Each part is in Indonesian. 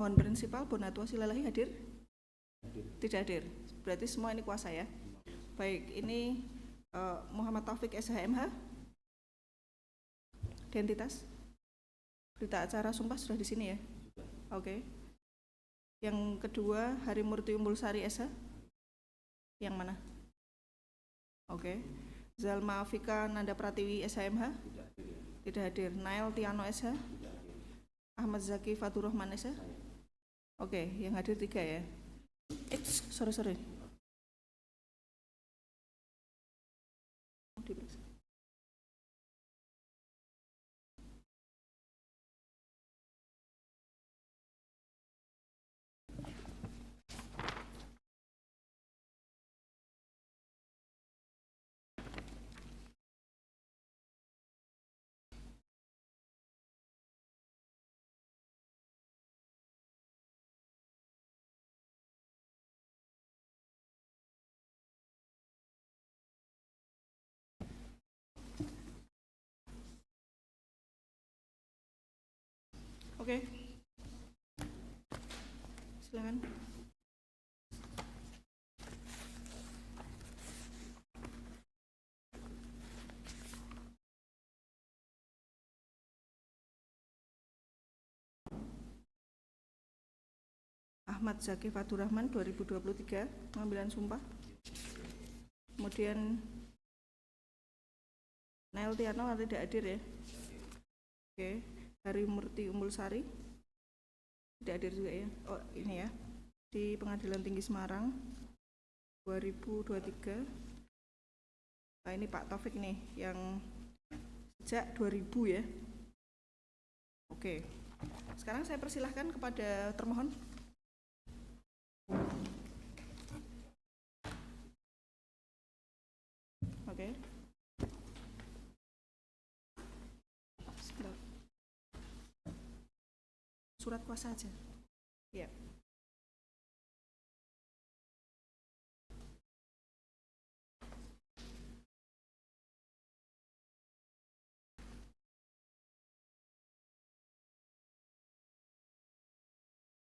Mohon prinsipal Bonatua Silalahi hadir? Tidak hadir. Berarti semua ini kuasa ya. Baik, ini Muhammad Taufik SHMH. Identitas. Berita acara sumpah sudah di sini ya. Oke. Yang kedua Hari Murti Umbul Sari SH. Yang mana? Oke. Zalma Afika Nanda Pratiwi SHMH. Tidak hadir. Nail Tiano SH. Ahmad Zaki Fatur Rahman SH. Oke, yang hadir 3 ya. Sorry. Oke. Silakan. Ahmad Zaki Fatur Rahman 2023 pengambilan sumpah. Kemudian Nail Tiano tidak hadir ya. Oke. Hari Murti Umbul Sari tidak hadir juga ya. Oh ini ya, di Pengadilan Tinggi Semarang 2023. Nah ini Pak Taufik nih yang sejak 2000 ya. Oke, sekarang saya persilahkan kepada termohon. Oke. Surat kuasa aja. Ya.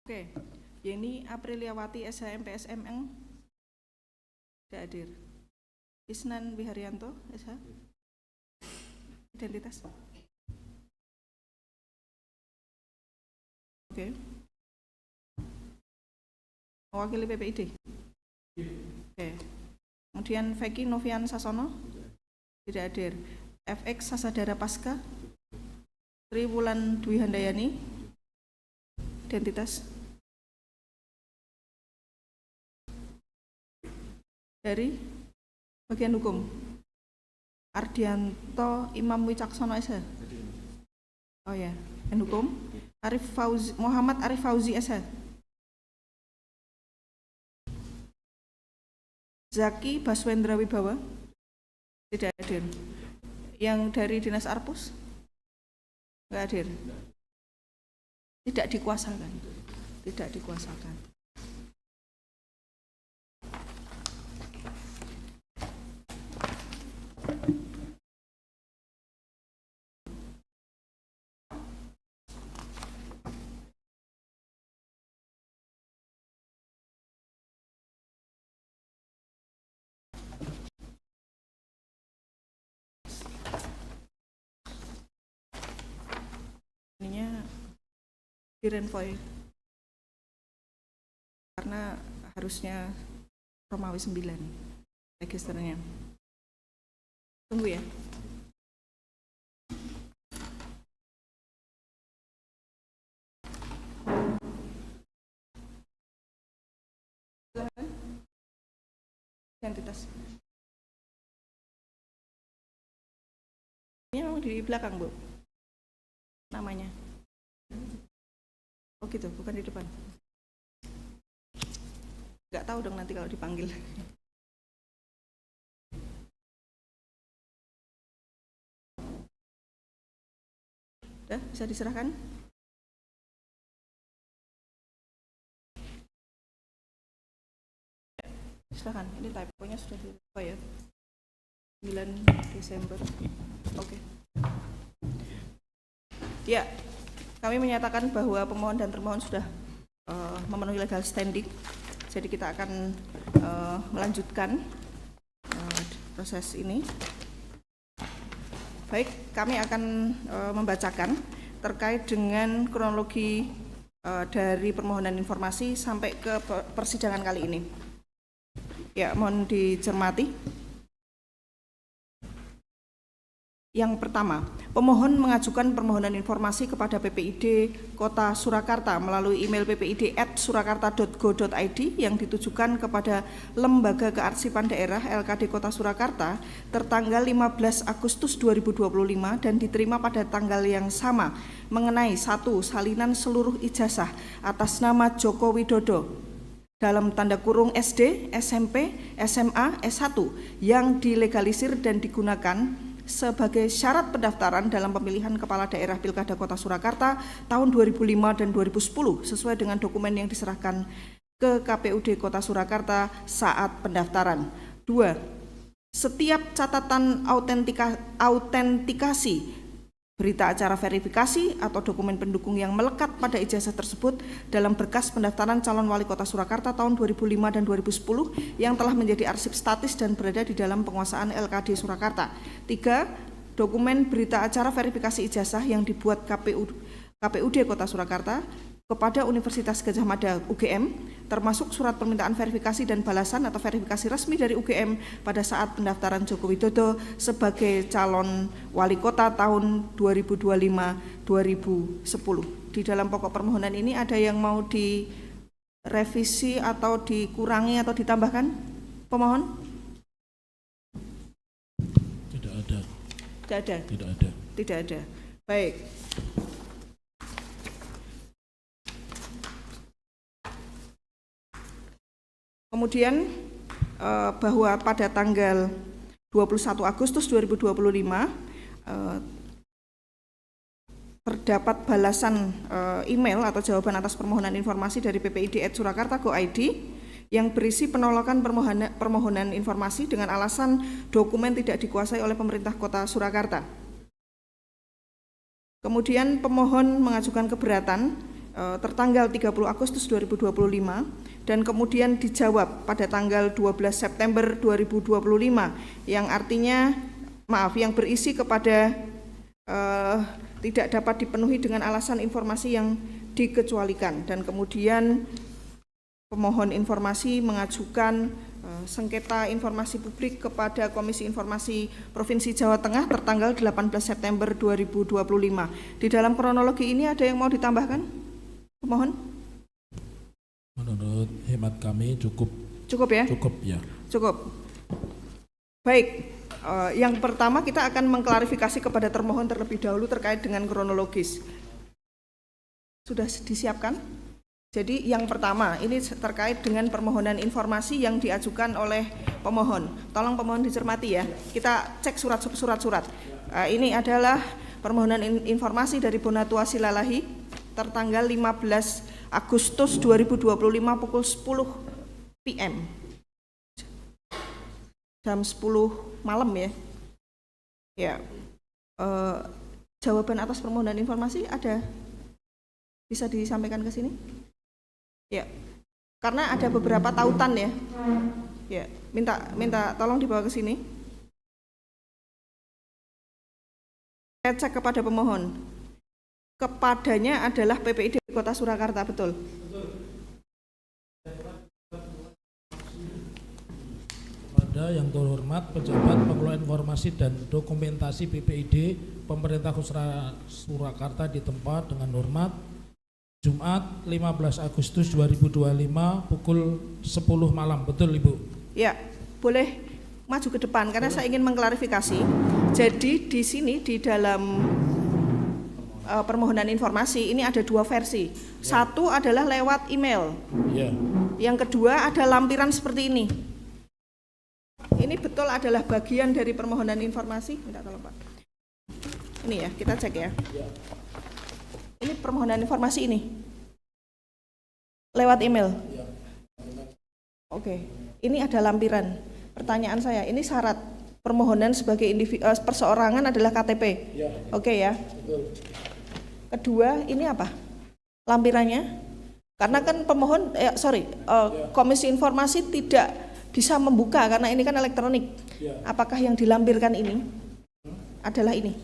Oke. Yeni Apriliawati SHM PSMN tidak hadir. Isnan Wiharyanto SH. Identitas. Oke. Mewakili PPID. Oke. Kemudian Veki Novian Sasono tidak hadir. FX Sasadara Pasca. Tri Wulan Dwi Handayani. Identitas. Dari bagian hukum. Ardianto Imam Wicaksono SH. Oh ya, bagian hukum. Muhammad Arif Fauzi SH. Zaki Baswendra Wibawa tidak hadir. Yang dari Dinas Arpus nggak hadir. Tidak dikuasakan. Ininya direnvoy karena harusnya Romawi 9 registernya. Tunggu ya. Identitas. Ini memang di belakang, Bu. Namanya. Oh gitu, bukan di depan. Nggak tahu dong nanti kalau dipanggil. Udah, bisa diserahkan? Silakan, ini typo-nya sudah apa ya? 9 Desember. Oke. Ya, kami menyatakan bahwa pemohon dan termohon sudah memenuhi legal standing. Jadi kita akan melanjutkan proses ini. Baik, kami akan membacakan terkait dengan kronologi dari permohonan informasi sampai ke persidangan kali ini. Ya, mohon dicermati. Yang pertama, pemohon mengajukan permohonan informasi kepada PPID Kota Surakarta melalui email ppid@surakarta.go.id yang ditujukan kepada Lembaga Kearsipan Daerah LKD Kota Surakarta tertanggal 15 Agustus 2025 dan diterima pada tanggal yang sama mengenai 1. Salinan seluruh ijazah atas nama Joko Widodo dalam tanda kurung SD, SMP, SMA, S1 yang dilegalisir dan digunakan sebagai syarat pendaftaran dalam pemilihan Kepala Daerah Pilkada Kota Surakarta tahun 2005 dan 2010 sesuai dengan dokumen yang diserahkan ke KPUD Kota Surakarta saat pendaftaran. 2. Setiap catatan autentikasi berita acara verifikasi atau dokumen pendukung yang melekat pada ijazah tersebut dalam berkas pendaftaran calon wali kota Surakarta tahun 2005 dan 2010 yang telah menjadi arsip statis dan berada di dalam penguasaan LKD Surakarta. 3. Dokumen berita acara verifikasi ijazah yang dibuat KPUD Kota Surakarta kepada Universitas Gadjah Mada UGM, termasuk surat permintaan verifikasi dan balasan atau verifikasi resmi dari UGM pada saat pendaftaran Joko Widodo sebagai calon wali kota tahun 2025-2010. Di dalam pokok permohonan ini ada yang mau direvisi atau dikurangi atau ditambahkan? Pemohon? Tidak ada. Tidak ada? Tidak ada. Tidak ada. Baik. Kemudian bahwa pada tanggal 21 Agustus 2025 terdapat balasan email atau jawaban atas permohonan informasi dari ppid@surakarta.go.id yang berisi penolakan permohonan informasi dengan alasan dokumen tidak dikuasai oleh pemerintah Kota Surakarta. Kemudian pemohon mengajukan keberatan tertanggal 30 Agustus 2025 dan kemudian dijawab pada tanggal 12 September 2025 yang artinya yang berisi kepada tidak dapat dipenuhi dengan alasan informasi yang dikecualikan, dan kemudian pemohon informasi mengajukan sengketa informasi publik kepada Komisi Informasi Provinsi Jawa Tengah tertanggal 18 September 2025. Di dalam kronologi ini ada yang mau ditambahkan? Pemohon? Menurut hemat kami cukup. Cukup ya? Cukup ya. Cukup. Baik, yang pertama kita akan mengklarifikasi kepada termohon terlebih dahulu terkait dengan kronologis. Sudah disiapkan? Jadi yang pertama ini terkait dengan permohonan informasi yang diajukan oleh pemohon. Tolong pemohon dicermati ya. Kita cek surat-surat. Ini adalah permohonan informasi dari Bonatua Silalahi tertanggal 15 Agustus 2025 pukul 10 PM. Jam 10 malam ya. Ya. Jawaban atas permohonan informasi ada? Bisa disampaikan ke sini? Ya. Karena ada beberapa tautan ya. Ya, minta tolong dibawa ke sini. Saya cek kepada pemohon. Kepadanya adalah PPID Kota Surakarta, betul? Kepada yang terhormat pejabat pengelola informasi dan dokumentasi PPID Pemerintah Kota Surakarta di tempat dengan hormat Jumat 15 Agustus 2025 pukul 10 malam, betul Ibu? Ya, boleh maju ke depan karena saya ingin mengklarifikasi. Jadi di sini di dalam permohonan informasi ini ada dua versi. Satu adalah lewat email. Yang kedua ada lampiran seperti ini. Ini betul adalah bagian dari permohonan informasi. Minta tolong Pak. Ini ya, kita cek ya. Ini permohonan informasi ini. Lewat email. Oke. Ini ada lampiran. Pertanyaan saya, ini syarat permohonan sebagai perseorangan adalah KTP. Oke ya. Kedua, ini apa? Lampirannya Karena kan pemohon, Komisi Informasi tidak bisa membuka karena ini kan elektronik. Ya. Apakah yang dilampirkan ini adalah ini?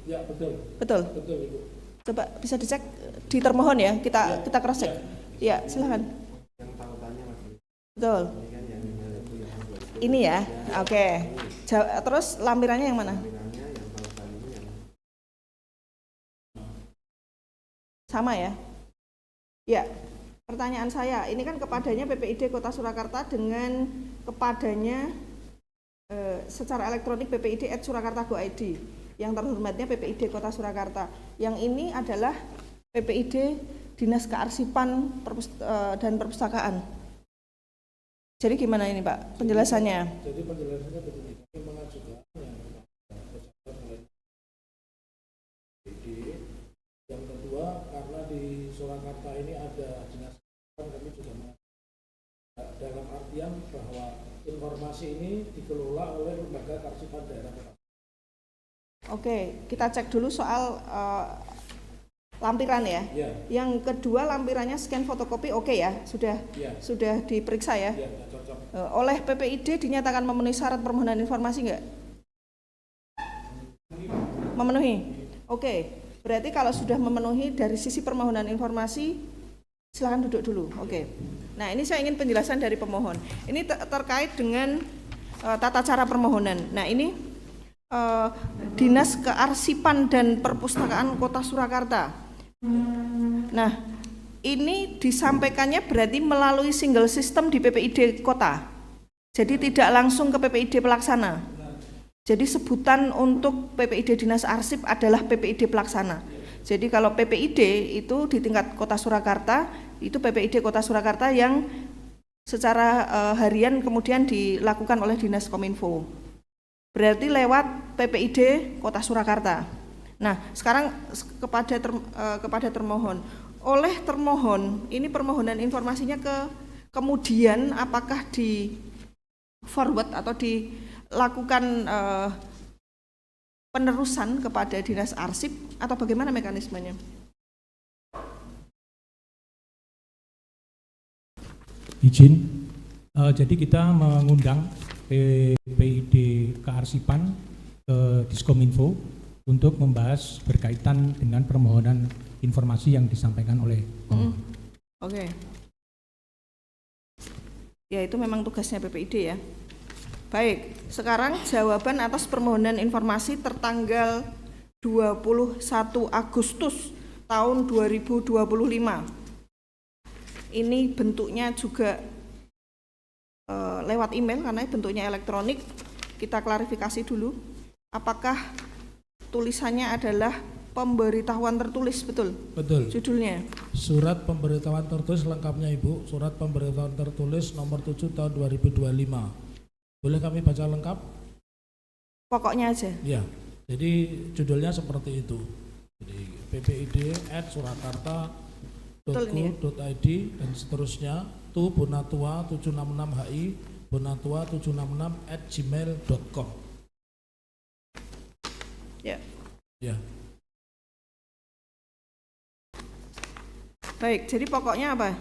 Ya, betul. Betul. Betul, Ibu. Coba bisa dicek di termohon ya, kita cross check. Ya, silakan. Betul. Ini ya, oke. Terus lampirannya yang mana? Sama ya? Ya, pertanyaan saya, ini kan kepadanya PPID Kota Surakarta dengan kepadanya secara elektronik PPID@surakarta.go.id. Yang terhormatnya PPID Kota Surakarta. Yang ini adalah PPID Dinas Kearsipan dan Perpustakaan. Jadi gimana ini Pak penjelasannya? Jadi penjelasannya begini, kami mengajukan yang pertama oleh PPID. Yang kedua, karena di Surakarta ini ada dinas kami juga dalam artian bahwa informasi ini dikelola oleh lembaga kearsipan daerah. Oke, kita cek dulu soal lampiran ya. Ya. Yang kedua lampirannya scan fotokopi oke ya, sudah diperiksa ya. Ya, cocok. Oleh PPID dinyatakan memenuhi syarat permohonan informasi enggak? Memenuhi. Oke. Berarti kalau sudah memenuhi dari sisi permohonan informasi, silakan duduk dulu. Oke. Nah, ini saya ingin penjelasan dari pemohon. Ini terkait dengan tata cara permohonan. Nah, ini Dinas Kearsipan dan Perpustakaan Kota Surakarta. Nah, ini disampaikannya berarti melalui single system di PPID Kota. Jadi tidak langsung ke PPID pelaksana. Jadi sebutan untuk PPID Dinas Arsip adalah PPID pelaksana. Jadi kalau PPID itu di tingkat Kota Surakarta, itu PPID Kota Surakarta yang secara harian kemudian dilakukan oleh Dinas Kominfo. Berarti lewat PPID Kota Surakarta. Nah, sekarang kepada termohon. Oleh termohon, ini permohonan informasinya kemudian apakah di forward atau dilakukan penerusan kepada Dinas Arsip atau bagaimana mekanismenya? Izin, jadi kita mengundang PPID Kearsipan ke Diskominfo untuk membahas berkaitan dengan permohonan informasi yang disampaikan oleh Oke. Ya, itu memang tugasnya PPID ya. Baik, sekarang jawaban atas permohonan informasi tertanggal 21 Agustus tahun 2025. Ini bentuknya juga lewat email karena bentuknya elektronik. Kita klarifikasi dulu. Apakah tulisannya adalah pemberitahuan tertulis, betul? Betul. Judulnya? Surat pemberitahuan tertulis lengkapnya Ibu, surat pemberitahuan tertulis nomor 7 tahun 2025. Boleh kami baca lengkap? Pokoknya aja. Ya, jadi judulnya seperti itu. Jadi ppid@surakarta.go.id dan seterusnya. Tu Bonatua 766HI Bonatua 766@gmail.com. Ya. Ya. Baik, jadi pokoknya apa?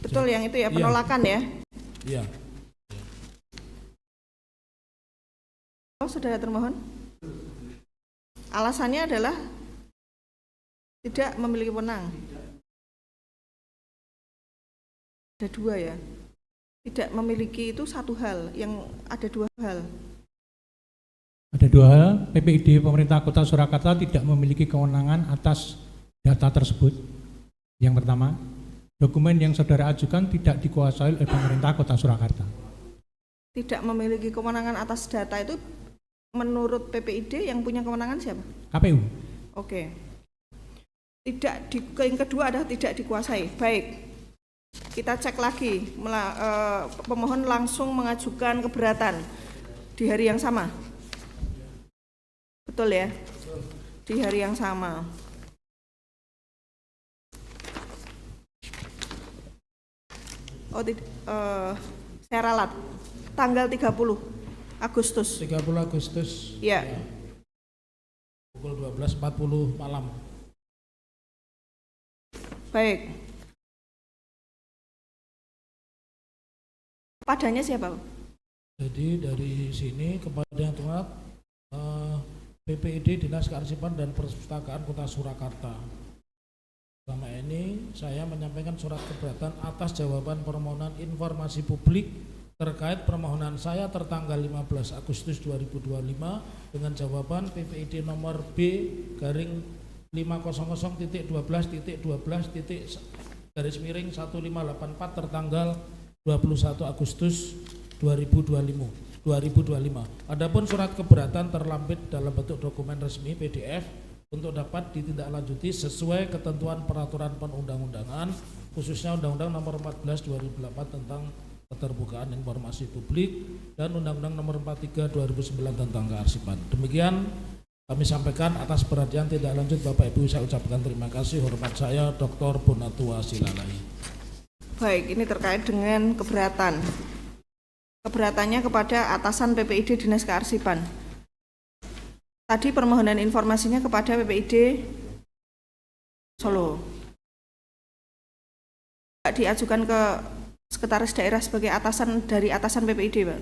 Betul yang itu ya, Iya. penolakan ya? Iya. Oh, saudara termohon? Alasannya adalah tidak memiliki wewenang. Ada dua ya. Tidak memiliki itu satu hal, yang ada dua hal. Ada dua hal, PPID Pemerintah Kota Surakarta tidak memiliki kewenangan atas data tersebut. Yang pertama, dokumen yang saudara ajukan tidak dikuasai oleh pemerintah Kota Surakarta. Tidak memiliki kewenangan atas data itu menurut PPID yang punya kewenangan siapa? KPU. Oke. Yang kedua adalah tidak dikuasai. Baik. Kita cek lagi. Pemohon langsung mengajukan keberatan di hari yang sama. Betul ya? Di hari yang sama. Saya ralat. Tanggal 30 Agustus. 30 Agustus. Ya. Pukul 12.40 malam. Baik. Padanya siapa, Pak? Jadi dari sini kepada yang terhormat PPID Dinas Kearsipan dan Perpustakaan Kota Surakarta. Selama ini saya menyampaikan surat keberatan atas jawaban permohonan informasi publik terkait permohonan saya tertanggal 15 Agustus 2025 dengan jawaban PPID nomor B/500.12.12.1584 tertanggal 21 Agustus 2025. Adapun surat keberatan terlampir dalam bentuk dokumen resmi PDF untuk dapat ditindaklanjuti sesuai ketentuan peraturan perundang-undangan, khususnya Undang-Undang Nomor 14 2008 tentang Keterbukaan Informasi Publik dan Undang-Undang Nomor 43 2009 tentang Kearsipan. Demikian kami sampaikan. Atas perhatian tidak lanjut Bapak Ibu saya ucapkan terima kasih. Hormat saya Dr. Bonatua Silalai. Baik, ini terkait dengan keberatan. Keberatannya kepada atasan PPID Dinas Kearsipan. Tadi permohonan informasinya kepada PPID Solo. Diajukan ke Sekretaris Daerah sebagai atasan dari atasan PPID, Pak?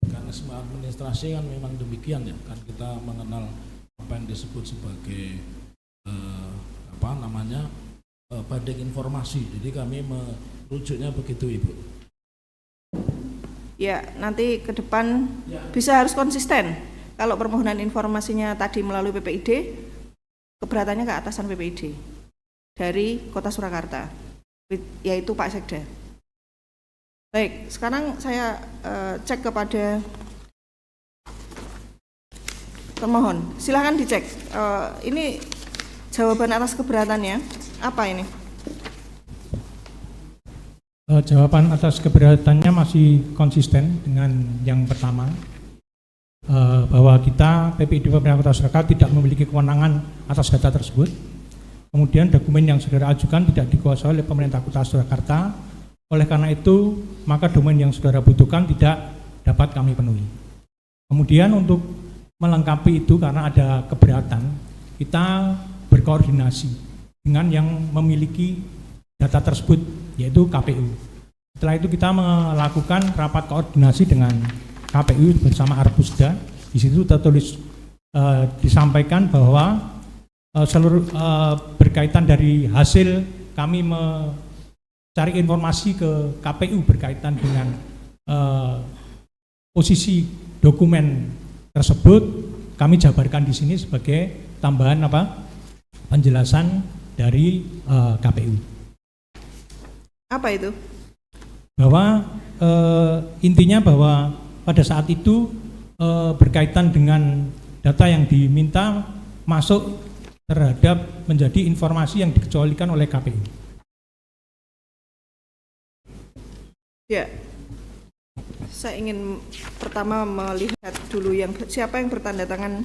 Mekanisme administrasi kan memang demikian ya, kan kita mengenal apa yang disebut sebagai banding informasi. Jadi kami merujuknya begitu, Ibu. Ya, nanti ke depan bisa harus konsisten. Kalau permohonan informasinya tadi melalui PPID, keberatannya ke atasan PPID dari Kota Surakarta, yaitu Pak Sekda. Baik, sekarang saya cek kepada termohon. Silakan dicek. Ini jawaban atas keberatannya apa ini? Jawaban atas keberatannya masih konsisten dengan yang pertama, bahwa kita PPID Pemerintah Kota Surakarta tidak memiliki kewenangan atas data tersebut. Kemudian dokumen yang saudara ajukan tidak dikuasai oleh Pemerintah Kota Surakarta. Oleh karena itu, maka dokumen yang saudara butuhkan tidak dapat kami penuhi. Kemudian untuk melengkapi itu, karena ada keberatan, kita berkoordinasi dengan yang memiliki data tersebut, yaitu KPU. Setelah itu kita melakukan rapat koordinasi dengan KPU bersama Arpusda. Di situ tertulis disampaikan bahwa seluruh berkaitan dari hasil kami mencari informasi ke KPU berkaitan dengan posisi dokumen tersebut, kami jabarkan di sini sebagai tambahan penjelasan dari KPU. Apa itu? Bahwa intinya bahwa pada saat itu berkaitan dengan data yang diminta masuk terhadap menjadi informasi yang dikecualikan oleh KPU. Ya, saya ingin pertama melihat dulu siapa yang bertanda tangan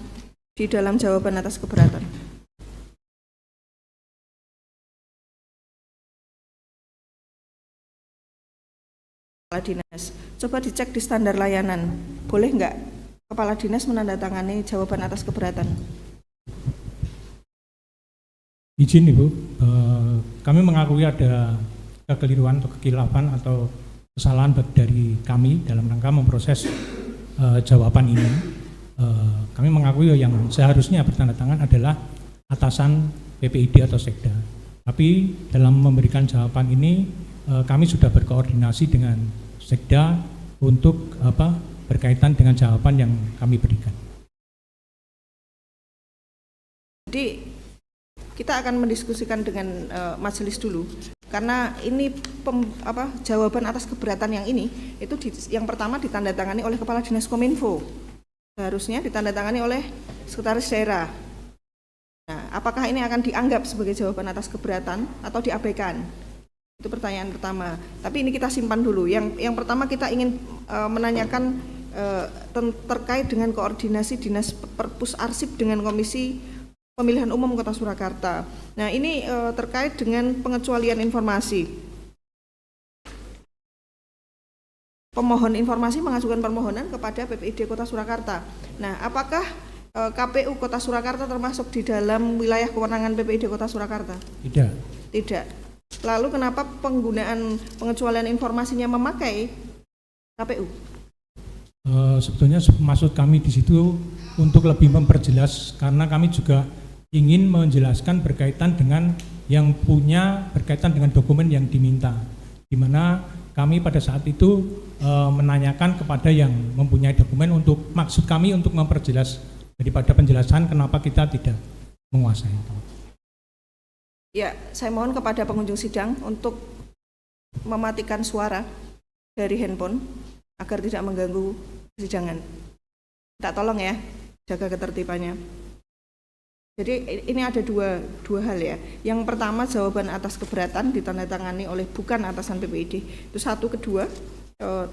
di dalam jawaban atas keberatan. Kepala Dinas, coba dicek di standar layanan, boleh nggak Kepala Dinas menandatangani jawaban atas keberatan? Izin Ibu, kami mengakui ada kekeliruan atau kekilafan atau kesalahan dari kami dalam rangka memproses jawaban ini. Kami mengakui yang seharusnya bertanda tangan adalah atasan PPID atau Sekda. Tapi dalam memberikan jawaban ini kami sudah berkoordinasi dengan Sekda untuk berkaitan dengan jawaban yang kami berikan. Jadi kita akan mendiskusikan dengan majelis dulu, karena ini jawaban atas keberatan yang ini itu yang pertama ditandatangani oleh Kepala Dinas Kominfo, seharusnya ditandatangani oleh Sekretaris Daerah. Nah, apakah ini akan dianggap sebagai jawaban atas keberatan atau diabaikan? Itu pertanyaan pertama. Tapi ini kita simpan dulu. Yang pertama kita ingin menanyakan terkait dengan koordinasi Dinas Perpus Arsip dengan Komisi Pemilihan Umum Kota Surakarta. Nah, ini terkait dengan pengecualian informasi. Pemohon informasi mengajukan permohonan kepada PPID Kota Surakarta. Nah, apakah KPU Kota Surakarta termasuk di dalam wilayah kewenangan PPID Kota Surakarta? Tidak. Tidak. Lalu kenapa penggunaan pengecualian informasinya memakai KPU? Sebetulnya maksud kami di situ untuk lebih memperjelas, karena kami juga ingin menjelaskan berkaitan dengan yang punya berkaitan dengan dokumen yang diminta, di mana kami pada saat itu menanyakan kepada yang mempunyai dokumen untuk maksud kami untuk memperjelas daripada penjelasan kenapa kita tidak menguasai itu. Ya, saya mohon kepada pengunjung sidang untuk mematikan suara dari handphone agar tidak mengganggu persidangan. Minta tolong ya, jaga ketertibannya. Jadi ini ada dua hal ya. Yang pertama, jawaban atas keberatan ditandatangani oleh bukan atasan PPID. Itu satu. Kedua,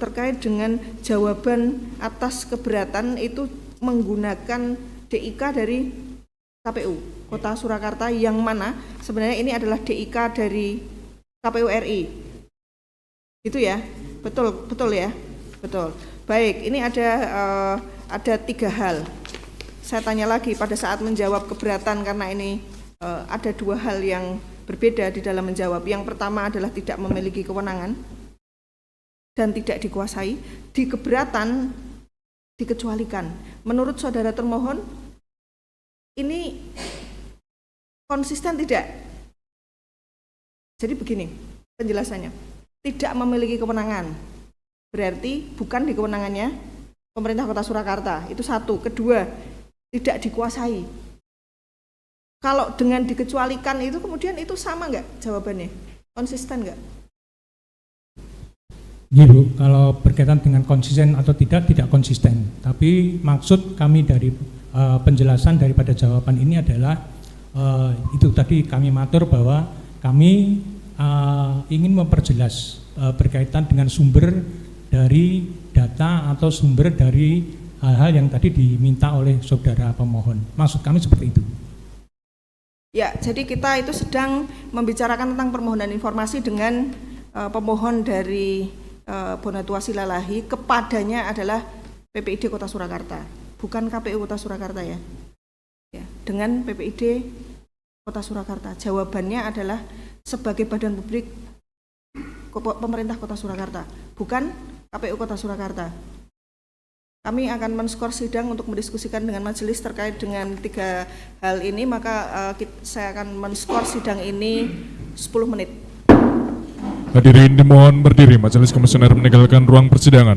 terkait dengan jawaban atas keberatan itu menggunakan DIK dari KPU Kota Surakarta, yang mana sebenarnya ini adalah DIK dari KPU RI. Itu ya? Betul ya? Betul. Baik, ini ada 3 hal. Saya tanya lagi pada saat menjawab keberatan, karena ini ada 2 hal yang berbeda di dalam menjawab. Yang pertama adalah tidak memiliki kewenangan dan tidak dikuasai. Di keberatan dikecualikan. Menurut saudara termohon, ini konsisten tidak? Jadi begini penjelasannya. Tidak memiliki kewenangan berarti bukan di kewenangannya pemerintah Kota Surakarta. Itu satu. Kedua, tidak dikuasai. Kalau dengan dikecualikan itu kemudian itu sama nggak jawabannya? Konsisten nggak? Gitu, kalau berkaitan dengan konsisten atau tidak konsisten. Tapi maksud kami dari penjelasan daripada jawaban ini adalah itu tadi kami matur bahwa kami ingin memperjelas berkaitan dengan sumber dari data atau sumber dari hal-hal yang tadi diminta oleh saudara pemohon. Maksud kami seperti itu. Ya, jadi kita itu sedang membicarakan tentang permohonan informasi dengan pemohon dari Bonatua Silalahi, kepadanya adalah PPID Kota Surakarta, bukan KPU Kota Surakarta ya. Dengan PPID Kota Surakarta. Jawabannya adalah sebagai badan publik pemerintah Kota Surakarta, bukan KPU Kota Surakarta. Kami akan men-skor sidang untuk mendiskusikan dengan majelis terkait dengan 3 hal ini, maka saya akan men-skor sidang ini 10 menit. Hadirin dimohon berdiri, majelis komisioner meninggalkan ruang persidangan.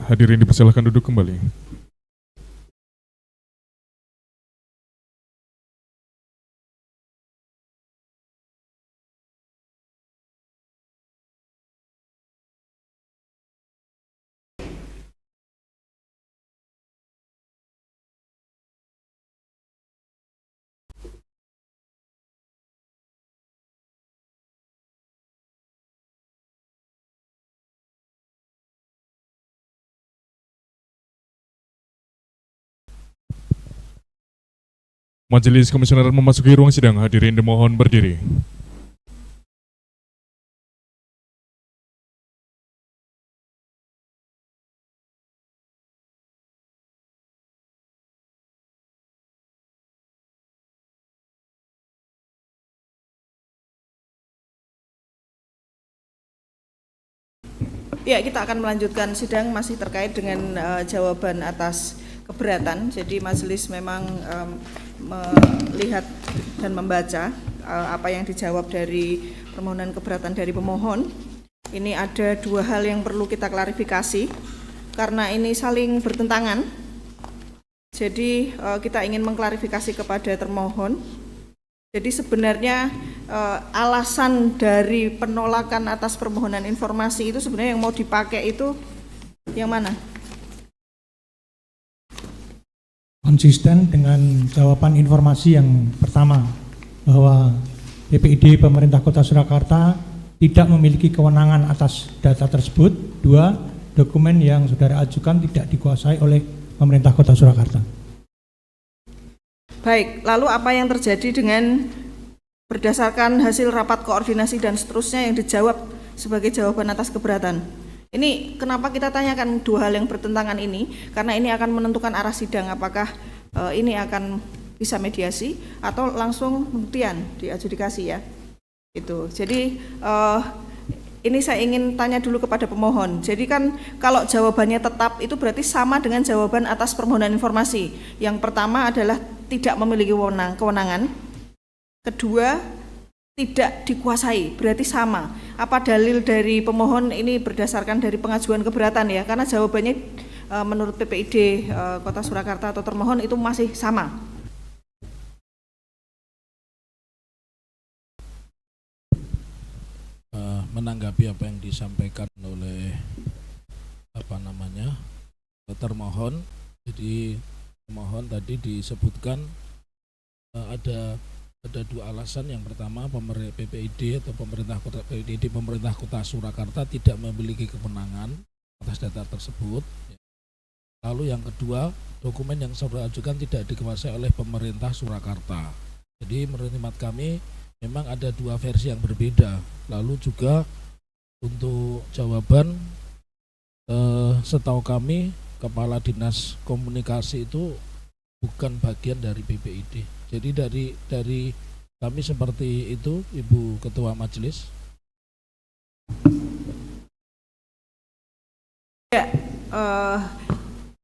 Hadirin dipersilakan duduk kembali. Majelis komisioner memasuki ruang sidang. Hadirin dimohon berdiri. Ya, kita akan melanjutkan sidang masih terkait dengan jawaban atas keberatan. Jadi majelis memang melihat dan membaca apa yang dijawab dari permohonan keberatan dari pemohon. Ini ada 2 hal yang perlu kita klarifikasi karena ini saling bertentangan. Jadi kita ingin mengklarifikasi kepada termohon. Jadi sebenarnya alasan dari penolakan atas permohonan informasi itu sebenarnya yang mau dipakai itu yang mana? Konsisten dengan jawaban informasi yang pertama, bahwa PPID pemerintah Kota Surakarta tidak memiliki kewenangan atas data tersebut. 2, dokumen yang saudara ajukan tidak dikuasai oleh pemerintah Kota Surakarta. Baik, lalu apa yang terjadi dengan berdasarkan hasil rapat koordinasi dan seterusnya yang dijawab sebagai jawaban atas keberatan. Ini kenapa kita tanyakan dua hal yang bertentangan ini, karena ini akan menentukan arah sidang, apakah ini akan bisa mediasi atau langsung pembuktian di adjudikasi ya. Itu. Jadi ini saya ingin tanya dulu kepada pemohon. Jadi kan kalau jawabannya tetap itu berarti sama dengan jawaban atas permohonan informasi. Yang pertama adalah tidak memiliki kewenangan. Kedua, tidak dikuasai, berarti sama. Apa dalil dari pemohon ini berdasarkan dari pengajuan keberatan ya? Karena jawabannya menurut PPID Kota Surakarta atau termohon itu masih sama. Menanggapi apa yang disampaikan oleh termohon. Jadi pemohon tadi disebutkan ada dua alasan. Yang pertama, PPID atau pemerintah Kota Surakarta tidak memiliki kewenangan atas data tersebut. Lalu yang kedua, dokumen yang saudara ajukan tidak dikuasai oleh pemerintah Surakarta. Jadi menurut hemat kami memang ada dua versi yang berbeda. Lalu juga untuk jawaban setahu kami Kepala Dinas Komunikasi itu bukan bagian dari PPID. Jadi dari kami seperti itu, Ibu Ketua Majelis. Ya,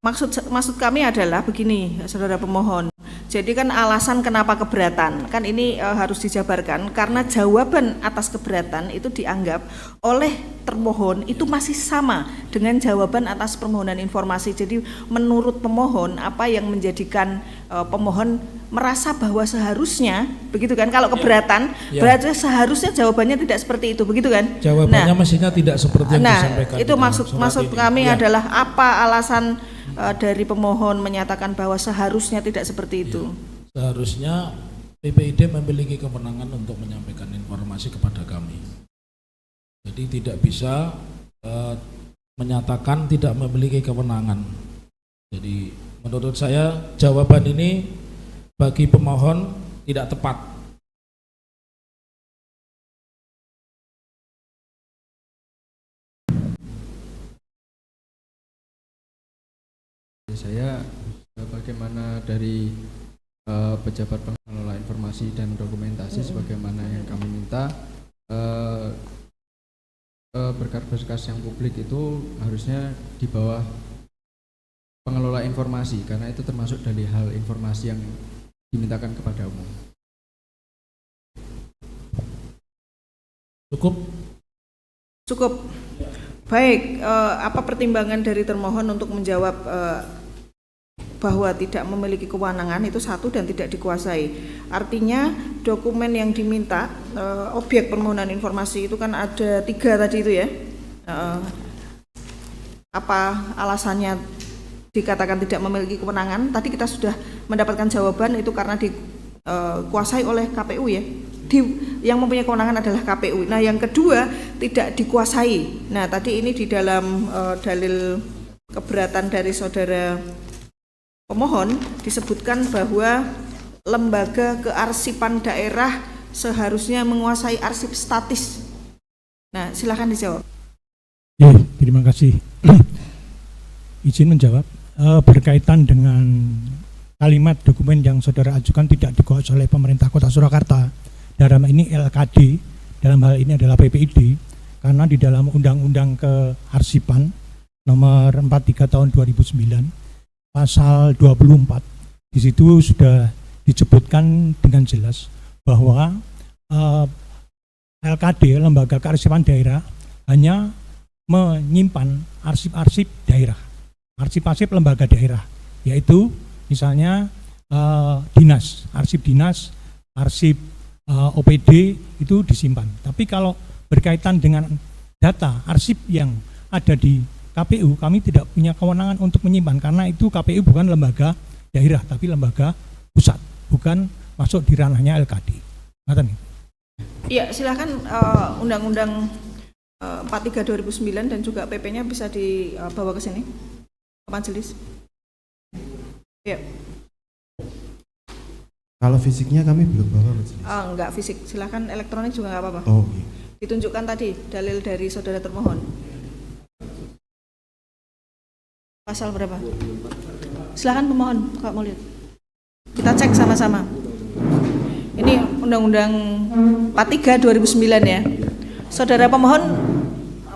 maksud kami adalah begini, saudara pemohon. Jadi kan alasan kenapa keberatan, kan ini harus dijabarkan karena jawaban atas keberatan itu dianggap oleh termohon itu masih sama dengan jawaban atas permohonan informasi. Jadi menurut pemohon apa yang menjadikan pemohon merasa bahwa seharusnya, begitu kan, kalau keberatan berarti seharusnya jawabannya tidak seperti itu, begitu kan? Jawabannya mestinya tidak seperti yang disampaikan. Itu maksud kami adalah apa alasan dari pemohon menyatakan bahwa seharusnya tidak seperti itu. Seharusnya PPID memiliki kewenangan untuk menyampaikan informasi kepada kami. Jadi tidak bisa menyatakan tidak memiliki kewenangan. Jadi menurut saya jawaban ini bagi pemohon tidak tepat. Saya bagaimana dari pejabat pengelola informasi dan dokumentasi sebagaimana yang kami minta, berkas-berkas yang publik itu harusnya di bawah pengelola informasi karena itu termasuk dari hal informasi yang dimintakan kepada umum. Cukup. Baik, apa pertimbangan dari termohon untuk menjawab bahwa tidak memiliki kewenangan itu satu dan tidak dikuasai. Artinya dokumen yang diminta, objek permohonan informasi itu kan ada 3 tadi itu ya. Apa alasannya dikatakan tidak memiliki kewenangan? Tadi kita sudah mendapatkan jawaban itu karena dikuasai oleh KPU ya. Yang mempunyai kewenangan adalah KPU. Nah yang kedua tidak dikuasai. Nah tadi ini di dalam dalil keberatan dari saudara pemohon disebutkan bahwa lembaga kearsipan daerah seharusnya menguasai arsip statis. Nah silakan dijawab. Terima kasih. Izin menjawab berkaitan dengan kalimat dokumen yang saudara ajukan tidak dikuasai oleh pemerintah Kota Surakarta. Dalam ini LKD, dalam hal ini adalah PPID, karena di dalam Undang-Undang Kearsipan nomor 43 tahun 2009 pasal 24 di situ sudah disebutkan dengan jelas bahwa LKD, Lembaga Kearsipan Daerah, hanya menyimpan arsip-arsip daerah, arsip-arsip lembaga daerah, yaitu misalnya dinas, arsip dinas, arsip OPD itu disimpan. Tapi kalau berkaitan dengan data arsip yang ada di KPU, kami tidak punya kewenangan untuk menyimpan karena itu KPU bukan lembaga daerah tapi lembaga pusat, bukan masuk di ranahnya LKD. Iya, silakan Undang-Undang 43 2009 dan juga PP-nya bisa dibawa ke sini, ke majelis. Iya. Kalau fisiknya kami belum bawa majelis. Enggak fisik, silakan elektronik juga enggak apa-apa. Oh iya. Ditunjukkan tadi dalil dari saudara termohon. Pasal berapa? Silakan pemohon kalau mau lihat. Kita cek sama-sama. Ini Undang-Undang 43 2009 ya. Saudara pemohon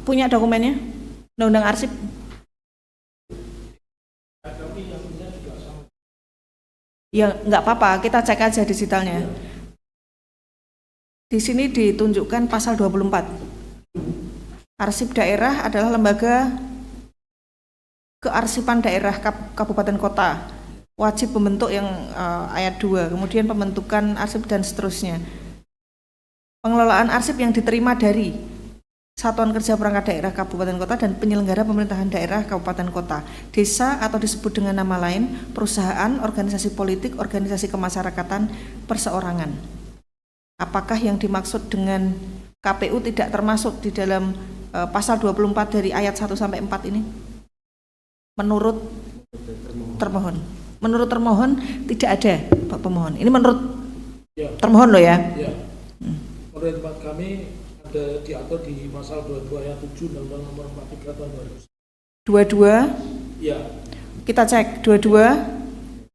punya dokumennya? Undang-Undang Arsip? Ya nggak apa-apa, kita cek aja digitalnya. Di sini ditunjukkan pasal 24. Arsip daerah adalah lembaga kearsipan daerah kabupaten kota. Wajib membentuk yang ayat 2, kemudian pembentukan arsip dan seterusnya. Pengelolaan arsip yang diterima dari Satuan Kerja Perangkat Daerah Kabupaten Kota dan penyelenggara pemerintahan daerah Kabupaten Kota, desa atau disebut dengan nama lain, perusahaan, organisasi politik, organisasi kemasyarakatan, perseorangan. Apakah yang dimaksud dengan KPU tidak termasuk di dalam pasal 24 dari ayat 1 sampai 4 ini? Menurut termohon. Menurut termohon tidak ada, Pak Pemohon. Ini menurut termohon loh ya. Ya. Menurut tempat kami ada diatur di pasal 22 ayat 7 Undang-Undang Nomor 43 Tahun 22. Ya. Kita cek 22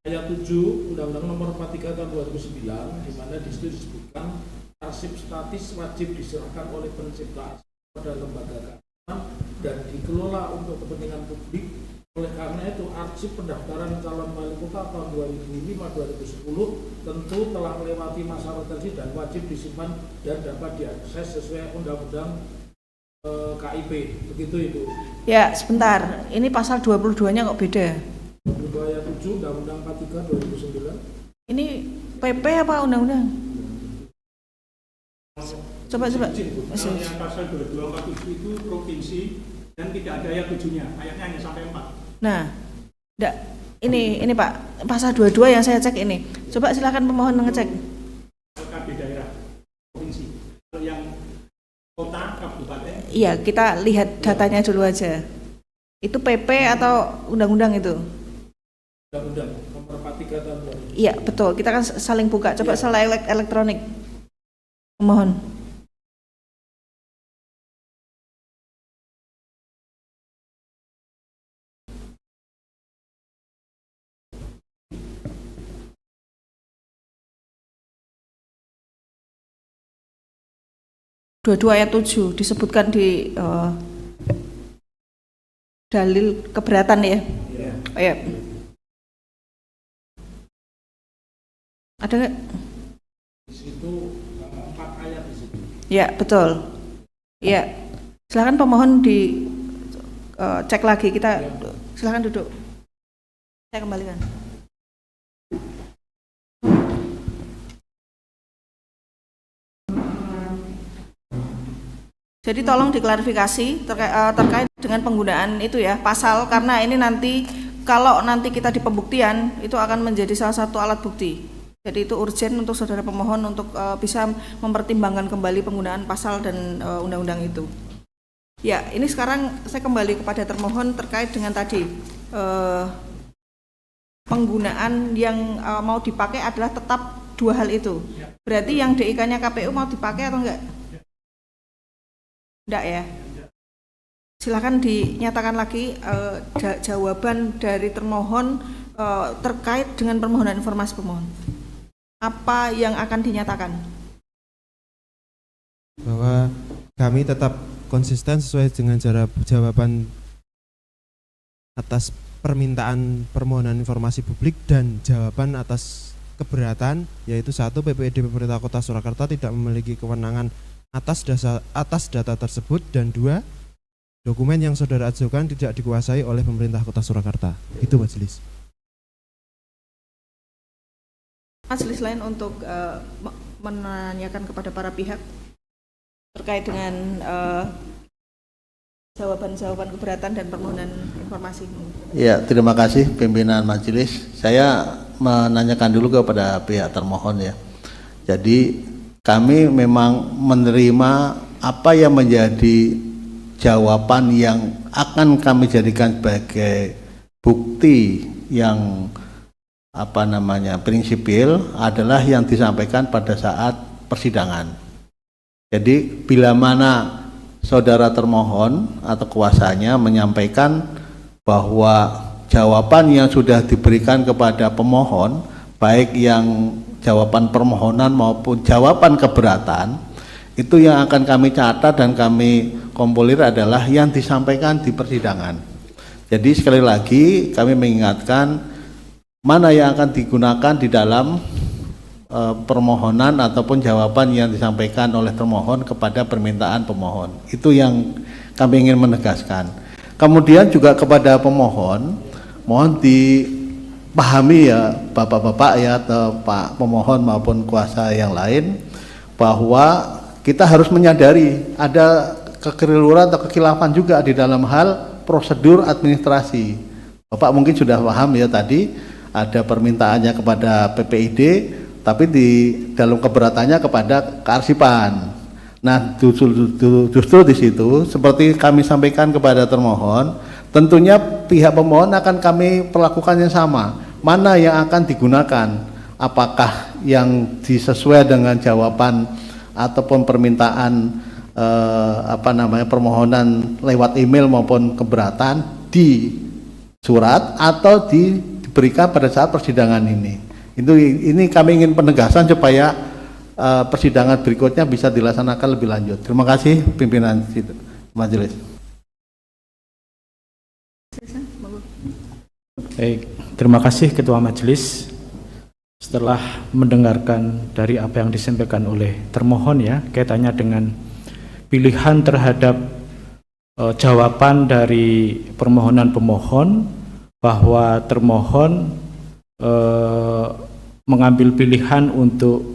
Ayat 7 Undang-Undang Nomor 43 Tahun 2009 di mana di situ disebutkan arsip statis wajib diserahkan oleh pencipta arsip pada lembaga keagamaan dan dikelola untuk kepentingan publik. Oleh karena itu, arsip pendaftaran calon wali kota tahun 2005-2010 tentu telah melewati masa retensi dan wajib disimpan dan dapat diakses sesuai Undang-Undang KIP. Begitu Ibu. ya sebentar, ini pasal 22-nya kok beda? 22 ayat 7 Undang-Undang 43 2009. Ini PP apa undang-undang? Coba. Yang pasal 2247 itu provinsi dan tidak ada ayat 7-nya, ayatnya hanya sampai 4. Nah, enggak, ini Pak, pasal 22 yang saya cek ini. Coba silakan pemohon ngecek. LKB daerah, provinsi. Kalau yang kota, kabupaten. Iya, kita lihat datanya dulu aja. Itu PP atau undang-undang itu? Undang-Undang Nomor 43 Tahun 2009. Iya, betul. Kita kan saling buka. Coba salah elektronik. Pemohon. Dua ayat 7 disebutkan di dalil keberatan ya. Ya. Ada nggak? Di situ 4 ayat di situ. Ya, betul. Ya. Silakan pemohon di cek lagi. Kita silakan duduk. Saya kembalikan. Jadi tolong diklarifikasi terkait dengan penggunaan itu ya pasal, karena ini nanti kalau nanti kita di pembuktian itu akan menjadi salah satu alat bukti. Jadi itu urgent untuk saudara pemohon untuk bisa mempertimbangkan kembali penggunaan pasal dan undang-undang itu. Ya, ini sekarang saya kembali kepada termohon terkait dengan tadi penggunaan yang mau dipakai adalah tetap 2 hal itu. Berarti yang DIK-nya KPU mau dipakai atau enggak? Enggak ya? Silakan dinyatakan lagi jawaban dari termohon terkait dengan permohonan informasi pemohon. Apa yang akan dinyatakan? Bahwa kami tetap konsisten sesuai dengan jawaban atas permintaan permohonan informasi publik dan jawaban atas keberatan, yaitu 1. PPID Pemerintah Kota Surakarta tidak memiliki kewenangan atas data tersebut, dan 2. dokumen yang saudara ajukan tidak dikuasai oleh pemerintah Kota Surakarta. Itu majelis. Majelis lain untuk menanyakan kepada para pihak terkait dengan jawaban-jawaban keberatan dan permohonan informasi. Ya, terima kasih pimpinan majelis. Saya menanyakan dulu kepada pihak termohon ya. Jadi kami memang menerima apa yang menjadi jawaban yang akan kami jadikan sebagai bukti yang prinsipil adalah yang disampaikan pada saat persidangan. Jadi bila mana saudara termohon atau kuasanya menyampaikan bahwa jawaban yang sudah diberikan kepada pemohon, baik yang jawaban permohonan maupun jawaban keberatan, itu yang akan kami catat dan kami kompolir adalah yang disampaikan di persidangan. Jadi sekali lagi kami mengingatkan mana yang akan digunakan di dalam permohonan ataupun jawaban yang disampaikan oleh termohon kepada permintaan pemohon. Itu yang kami ingin menegaskan. Kemudian juga kepada pemohon, mohon dipahami ya Bapak-bapak ya atau Pak pemohon maupun kuasa yang lain, bahwa kita harus menyadari ada kekeliruan atau kekhilafan juga di dalam hal prosedur administrasi. Bapak mungkin sudah paham ya, tadi ada permintaannya kepada PPID, tapi di dalam keberatannya kepada kearsipan. Nah, justru di situ seperti kami sampaikan kepada termohon, tentunya pihak pemohon akan kami perlakukan yang sama. Mana yang akan digunakan? Apakah yang disesuai dengan jawaban ataupun permintaan permohonan lewat email maupun keberatan di surat atau diberikan pada saat persidangan ini. Ini kami ingin penegasan supaya persidangan berikutnya bisa dilaksanakan lebih lanjut. Terima kasih pimpinan majelis. Baik, terima kasih Ketua Majelis. Setelah mendengarkan dari apa yang disampaikan oleh termohon ya, kaitannya dengan pilihan terhadap jawaban dari permohonan pemohon, bahwa termohon mengambil pilihan untuk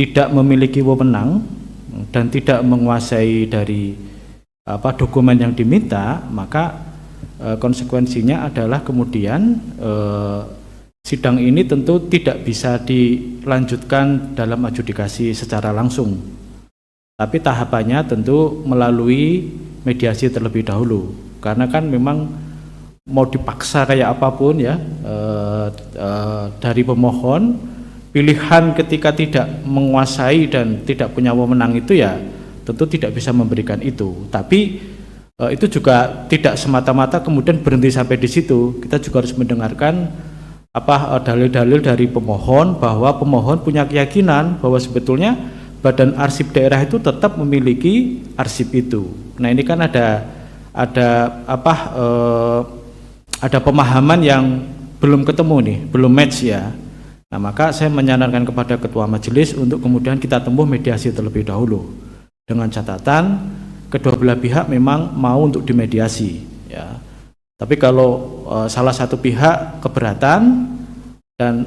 tidak memiliki wewenang dan tidak menguasai dari dokumen yang diminta, maka konsekuensinya adalah kemudian sidang ini tentu tidak bisa dilanjutkan dalam adjudikasi secara langsung, tapi tahapannya tentu melalui mediasi terlebih dahulu, karena kan memang mau dipaksa kayak apapun ya dari pemohon, pilihan ketika tidak menguasai dan tidak punya wewenang itu ya tentu tidak bisa memberikan itu. Tapi itu juga tidak semata-mata kemudian berhenti sampai di situ. Kita juga harus mendengarkan dalil-dalil dari pemohon, bahwa pemohon punya keyakinan bahwa sebetulnya Badan Arsip Daerah itu tetap memiliki arsip itu. Nah, ini kan ada pemahaman yang belum ketemu nih, belum match ya. Nah, maka saya menyarankan kepada Ketua Majelis untuk kemudian kita tempuh mediasi terlebih dahulu, dengan catatan kedua belah pihak memang mau untuk dimediasi ya. Tapi kalau salah satu pihak keberatan dan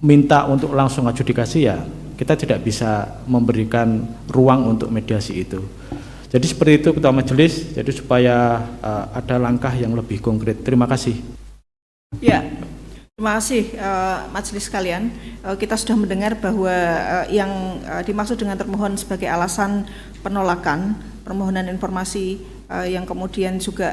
minta untuk langsung adjudikasi, ya kita tidak bisa memberikan ruang untuk mediasi itu. Jadi seperti itu Ketua Majelis, jadi supaya ada langkah yang lebih konkret. Terima kasih. Ya, terima kasih majelis sekalian. Kita sudah mendengar bahwa yang dimaksud dengan termohon sebagai alasan penolakan permohonan informasi yang kemudian juga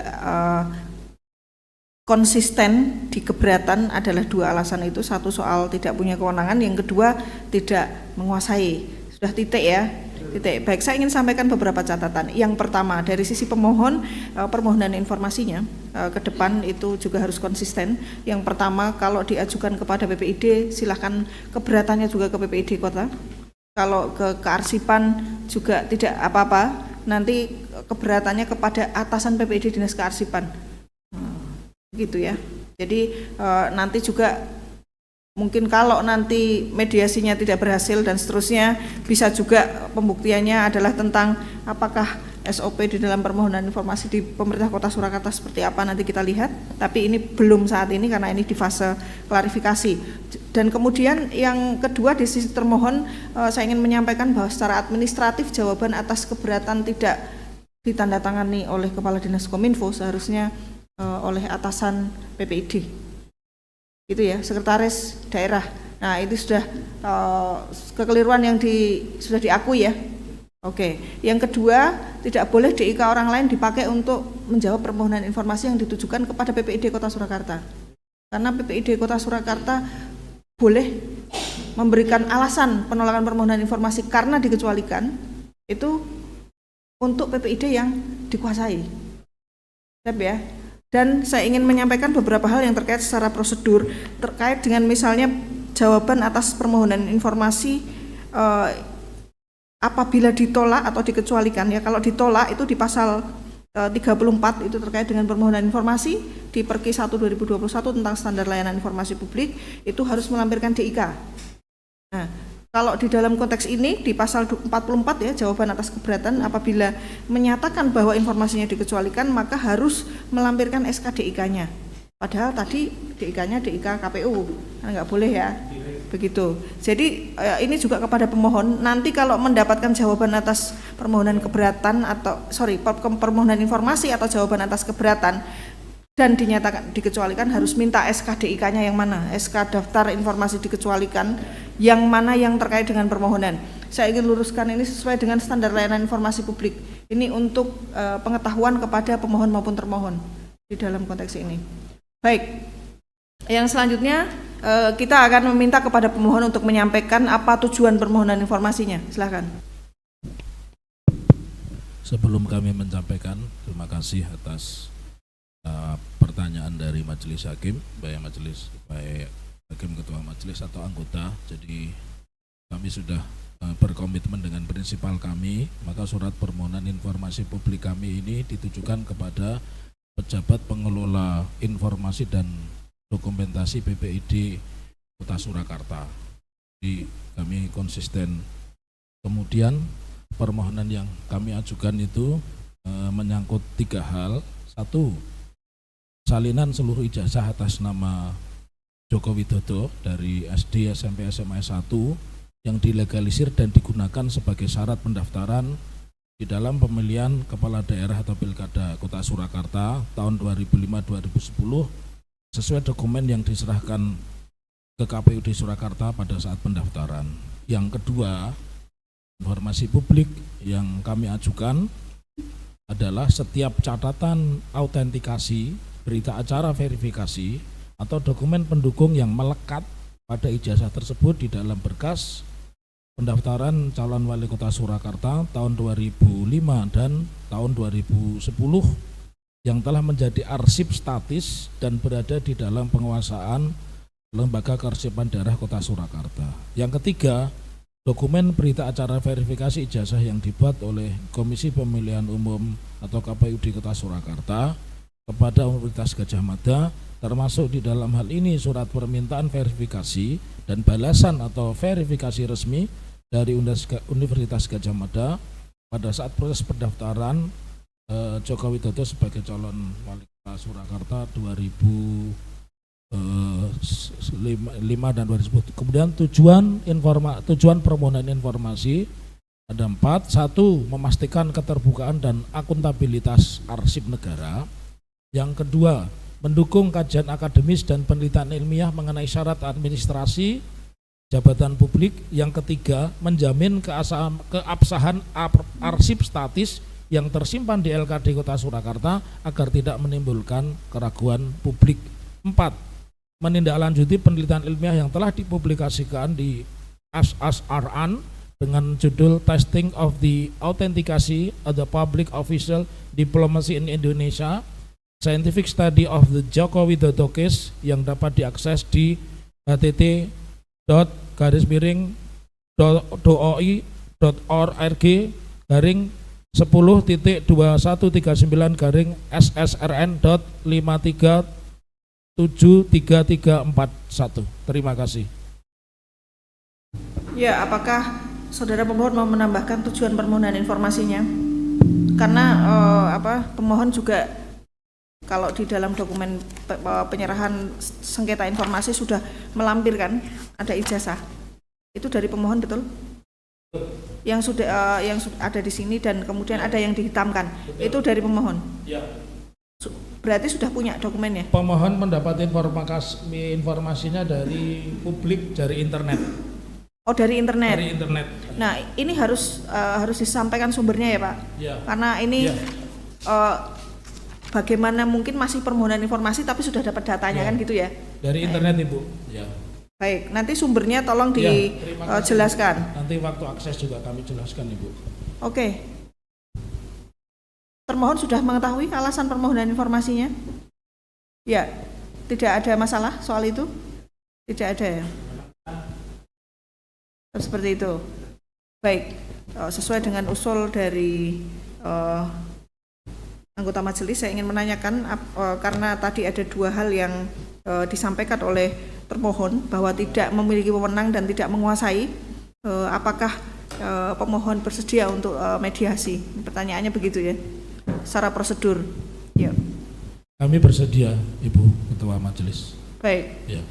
konsisten di keberatan adalah dua alasan itu. Satu soal tidak punya kewenangan, yang kedua tidak menguasai. Sudah titik ya. Titik. Baik, saya ingin sampaikan beberapa catatan. Yang pertama, dari sisi pemohon, permohonan informasinya ke depan itu juga harus konsisten. Yang pertama, kalau diajukan kepada PPID, silahkan keberatannya juga ke PPID Kota. Kalau ke kearsipan juga tidak apa-apa, nanti keberatannya kepada atasan PPID Dinas Kearsipan. Gitu ya. Jadi nanti juga mungkin kalau nanti mediasinya tidak berhasil dan seterusnya, bisa juga pembuktiannya adalah tentang apakah SOP di dalam permohonan informasi di pemerintah Kota Surakarta seperti apa, nanti kita lihat. Tapi ini belum saat ini karena ini di fase klarifikasi. Dan kemudian yang kedua, di sisi termohon, saya ingin menyampaikan bahwa secara administratif jawaban atas keberatan tidak ditandatangani oleh Kepala Dinas Kominfo, seharusnya oleh atasan PPID. Itu ya, sekretaris daerah. Nah, itu sudah kekeliruan yang sudah diakui ya. Oke. Yang kedua, tidak boleh DIK orang lain dipakai untuk menjawab permohonan informasi yang ditujukan kepada PPID Kota Surakarta. Karena PPID Kota Surakarta boleh memberikan alasan penolakan permohonan informasi karena dikecualikan itu untuk PPID yang dikuasai. Siap ya. Dan saya ingin menyampaikan beberapa hal yang terkait secara prosedur terkait dengan misalnya jawaban atas permohonan informasi apabila ditolak atau dikecualikan ya. Kalau ditolak itu di pasal 34 itu terkait dengan permohonan informasi di Perki 1 2021 tentang standar layanan informasi publik itu harus melampirkan DIK. Nah, kalau di dalam konteks ini di pasal 44 ya jawaban atas keberatan apabila menyatakan bahwa informasinya dikecualikan maka harus melampirkan SK DIK-nya. Padahal tadi DIK-nya DIK KPU, kan nggak boleh ya. Begitu. Jadi ini juga kepada pemohon nanti kalau mendapatkan jawaban atas permohonan keberatan atau permohonan informasi atau jawaban atas keberatan dan dinyatakan dikecualikan harus minta SK DIK-nya yang mana, SK daftar informasi dikecualikan yang mana yang terkait dengan permohonan. Saya ingin luruskan ini sesuai dengan standar layanan informasi publik. Ini untuk pengetahuan kepada pemohon maupun termohon di dalam konteks ini. Baik. Yang selanjutnya kita akan meminta kepada pemohon untuk menyampaikan apa tujuan permohonan informasinya. Silakan. Sebelum kami menyampaikan, terima kasih atas pertanyaan dari Majelis Hakim, baik Hakim Ketua Majelis atau anggota. Jadi kami sudah berkomitmen dengan prinsipal kami, maka surat permohonan informasi publik kami ini ditujukan kepada pejabat pengelola informasi dan dokumentasi PPID Kota Surakarta. Jadi kami konsisten. Kemudian permohonan yang kami ajukan itu menyangkut 3 hal. 1, salinan seluruh ijazah atas nama Joko Widodo dari SD, SMP, SMA, S1 yang dilegalisir dan digunakan sebagai syarat pendaftaran di dalam pemilihan kepala daerah atau pilkada Kota Surakarta tahun 2005-2010 sesuai dokumen yang diserahkan ke KPUD Surakarta pada saat pendaftaran. Yang kedua, informasi publik yang kami ajukan adalah setiap catatan autentikasi, berita acara verifikasi, atau dokumen pendukung yang melekat pada ijazah tersebut di dalam berkas pendaftaran calon wali kota Surakarta tahun 2005 dan tahun 2010 yang telah menjadi arsip statis dan berada di dalam penguasaan Lembaga Kearsipan Daerah Kota Surakarta. Yang ketiga, dokumen berita acara verifikasi ijazah yang dibuat oleh Komisi Pemilihan Umum atau KPUD Kota Surakarta kepada Universitas Gadjah Mada, termasuk di dalam hal ini surat permintaan verifikasi dan balasan atau verifikasi resmi dari Universitas Gadjah Mada pada saat proses pendaftaran Joko Widodo sebagai calon wali kota Surakarta 2005 dan 2010. Kemudian tujuan permohonan informasi ada 4. 1, memastikan keterbukaan dan akuntabilitas arsip negara. Yang kedua, mendukung kajian akademis dan penelitian ilmiah mengenai syarat administrasi jabatan publik. Yang ketiga, menjamin keabsahan arsip statis yang tersimpan di LKD Kota Surakarta agar tidak menimbulkan keraguan publik. 4, menindaklanjuti penelitian ilmiah yang telah dipublikasikan di SSRN dengan judul Testing of the Authentication of the Public Official Diplomacy in Indonesia, Scientific Study of the Joko Widodo Case yang dapat diakses di http://doi.org/10.21.9/S-SRN.537341. Terima kasih. Ya, apakah saudara pemohon mau menambahkan tujuan permohonan informasinya? Karena pemohon juga kalau di dalam dokumen penyerahan sengketa informasi sudah melampirkan ada ijazah. Itu dari pemohon, betul? Yang sudah ada di sini dan kemudian ada yang dihitamkan. Betul. Itu dari pemohon. Ya. Berarti sudah punya dokumennya. Pemohon mendapat informasinya dari publik, dari internet. Oh, dari internet. Dari internet. Nah, ini harus disampaikan sumbernya ya, Pak. Ya. Karena ini bagaimana mungkin masih permohonan informasi tapi sudah dapat datanya kan gitu ya. Dari internet, Ibu. Ya. Baik, nanti sumbernya tolong Ya, terima kasih. dijelaskan. Nanti waktu akses juga kami jelaskan Ibu. Oke. Termohon sudah mengetahui alasan permohonan informasinya? Ya, tidak ada masalah soal itu? Tidak ada ya? Seperti itu. Baik, sesuai dengan usul dari anggota majelis, saya ingin menanyakan karena tadi ada dua hal yang disampaikan oleh termohon bahwa tidak memiliki wewenang dan tidak menguasai. Apakah pemohon bersedia untuk mediasi? Pertanyaannya begitu ya, secara prosedur. Ya. Kami bersedia, Ibu Ketua Majelis. Baik. Ya.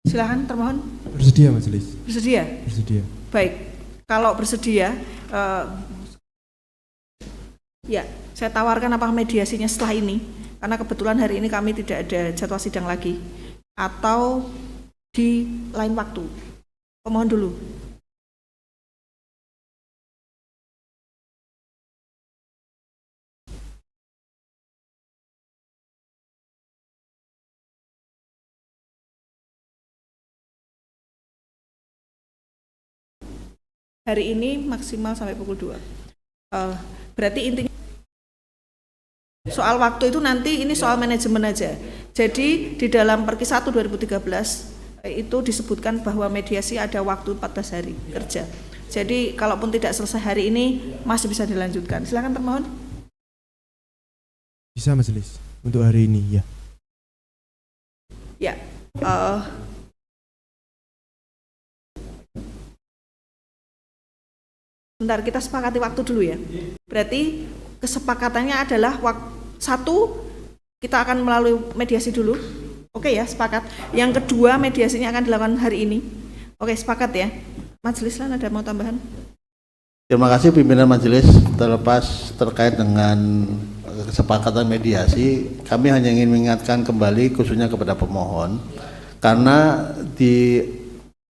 Silakan termohon. Bersedia majelis. Bersedia. Bersedia. Baik. Kalau bersedia, ya, saya tawarkan apa mediasinya setelah ini, karena kebetulan hari ini kami tidak ada jadwal sidang lagi, atau di lain waktu. Pemohon dulu. Hari ini maksimal sampai pukul 2. Berarti intinya soal waktu itu nanti ini soal manajemen aja. Jadi di dalam Perki 1 2013 itu disebutkan bahwa mediasi ada waktu 14 hari kerja. Jadi kalaupun tidak selesai hari ini masih bisa dilanjutkan. Silakan termohon. Bisa majelis untuk hari ini ya. Ya. Bentar, kita sepakati waktu dulu ya. Berarti kesepakatannya adalah satu, kita akan melalui mediasi dulu. Oke ya, sepakat. Yang kedua, mediasinya akan dilakukan hari ini. Oke, sepakat ya. Majelis lain ada mau tambahan? Terima kasih pimpinan majelis. Terlepas terkait dengan kesepakatan mediasi, kami hanya ingin mengingatkan kembali khususnya kepada pemohon, karena di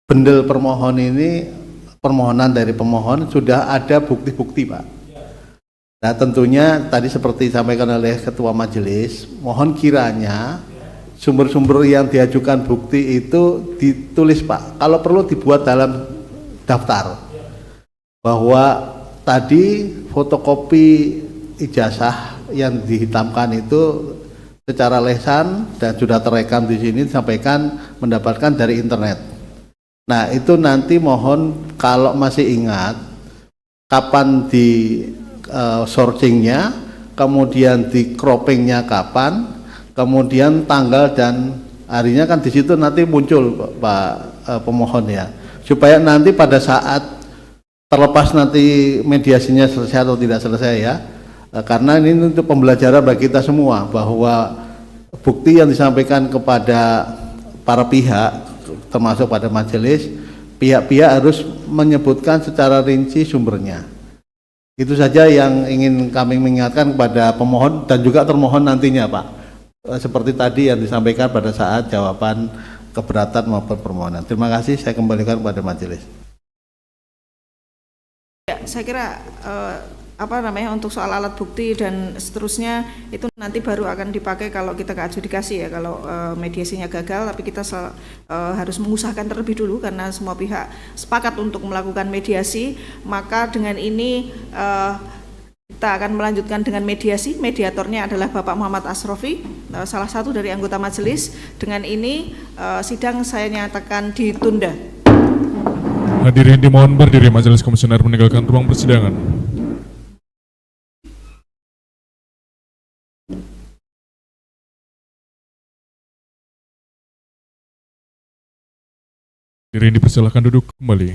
bendel permohonan dari pemohon sudah ada bukti-bukti, Pak. Nah, tentunya tadi seperti disampaikan oleh Ketua Majelis, mohon kiranya sumber-sumber yang diajukan bukti itu ditulis, Pak. Kalau perlu dibuat dalam daftar bahwa tadi fotokopi ijazah yang dihitamkan itu secara lisan dan sudah terekam di sini disampaikan mendapatkan dari internet. Nah, itu nanti mohon kalau masih ingat kapan di sourcingnya, kemudian di croppingnya kapan, kemudian tanggal dan harinya kan di situ nanti muncul Pak pemohon ya, supaya nanti pada saat terlepas nanti mediasinya selesai atau tidak selesai ya, karena ini untuk pembelajaran bagi kita semua bahwa bukti yang disampaikan kepada para pihak termasuk pada majelis, pihak-pihak harus menyebutkan secara rinci sumbernya. Itu saja yang ingin kami mengingatkan kepada pemohon dan juga termohon nantinya, Pak. Seperti tadi yang disampaikan pada saat jawaban keberatan maupun permohonan. Terima kasih, saya kembalikan kepada majelis. Ya, saya kira untuk soal alat bukti dan seterusnya itu nanti baru akan dipakai kalau kita ke adjudikasi ya, kalau mediasinya gagal, tapi kita harus mengusahakan terlebih dulu karena semua pihak sepakat untuk melakukan mediasi. Maka dengan ini kita akan melanjutkan dengan mediasi. Mediatornya adalah Bapak Muhammad Asrofi, salah satu dari anggota majelis. Dengan ini sidang saya nyatakan ditunda. Hadirin dimohon berdiri, majelis komisioner meninggalkan ruang persidangan. Hadirin dipersilakan duduk kembali.